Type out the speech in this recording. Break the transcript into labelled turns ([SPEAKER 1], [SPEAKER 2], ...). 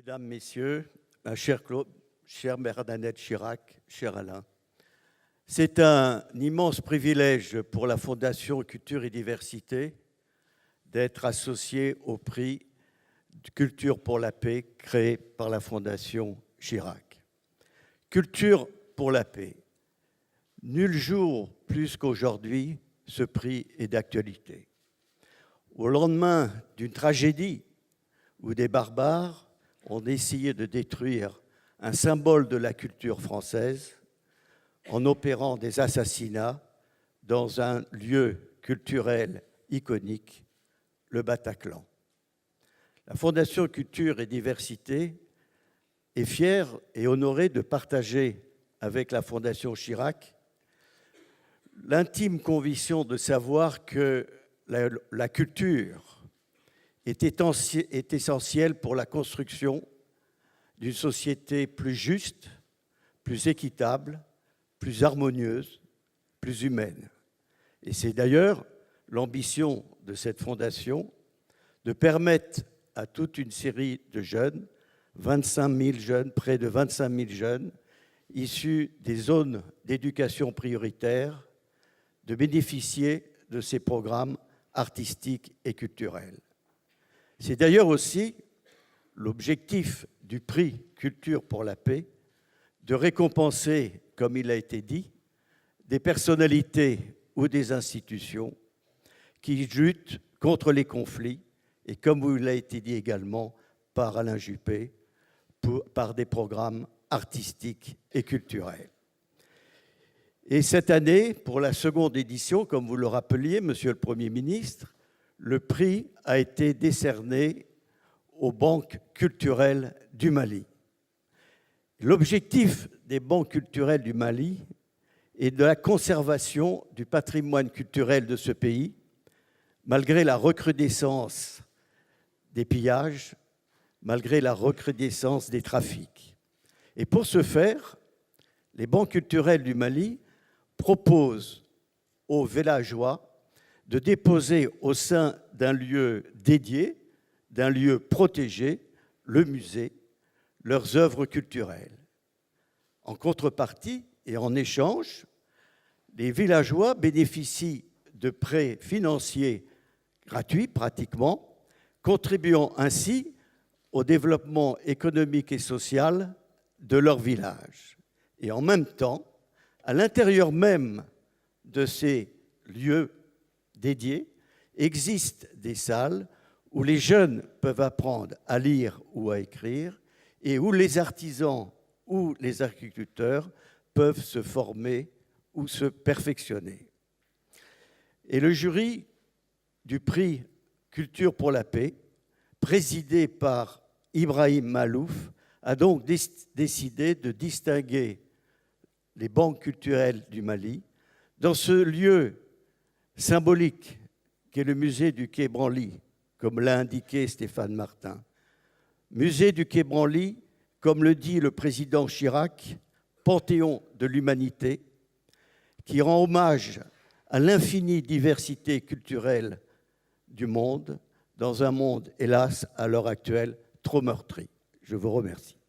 [SPEAKER 1] Mesdames, Messieurs, ma chère Claude, chère Bernadette Chirac, cher Alain, c'est un immense privilège pour la Fondation Culture et Diversité d'être associée au prix Culture pour la paix créé par la Fondation Chirac. Culture pour la paix. Nul jour plus qu'aujourd'hui, ce prix est d'actualité. Au lendemain d'une tragédie où des barbares ont essayé de détruire un symbole de la culture française en opérant des assassinats dans un lieu culturel iconique, le Bataclan. La Fondation Culture et Diversité est fière et honorée de partager avec la Fondation Chirac l'intime conviction de savoir que la culture est essentielle pour la construction d'une société plus juste, plus équitable, plus harmonieuse, plus humaine. Et c'est d'ailleurs l'ambition de cette fondation de permettre à toute une série de jeunes, 25 000 jeunes, près de 25 000 jeunes, issus des zones d'éducation prioritaire, de bénéficier de ces programmes artistiques et culturels. C'est d'ailleurs aussi l'objectif du prix Culture pour la paix, de récompenser, comme il a été dit, des personnalités ou des institutions qui luttent contre les conflits et, comme il a été dit également par Alain Juppé, par des programmes artistiques et culturels. Et cette année, pour la seconde édition, comme vous le rappeliez, Monsieur le Premier ministre, le prix a été décerné aux banques culturelles du Mali. L'objectif des banques culturelles du Mali est de la conservation du patrimoine culturel de ce pays, malgré la recrudescence des pillages, malgré la recrudescence des trafics. Et pour ce faire, les banques culturelles du Mali proposent aux villageois de déposer au sein d'un lieu dédié, d'un lieu protégé, le musée, leurs œuvres culturelles. En contrepartie et en échange, les villageois bénéficient de prêts financiers gratuits pratiquement, contribuant ainsi au développement économique et social de leur village. Et en même temps, à l'intérieur même de ces lieux dédiés, existent des salles où les jeunes peuvent apprendre à lire ou à écrire et où les artisans ou les agriculteurs peuvent se former ou se perfectionner. Et le jury du prix Culture pour la paix, présidé par Ibrahim Malouf, a donc décidé de distinguer les banques culturelles du Mali dans ce lieu symbolique qu'est le musée du Quai Branly, comme l'a indiqué Stéphane Martin. Musée du Quai Branly, comme le dit le président Chirac, panthéon de l'humanité, qui rend hommage à l'infinie diversité culturelle du monde, dans un monde, hélas, à l'heure actuelle, trop meurtri. Je vous remercie.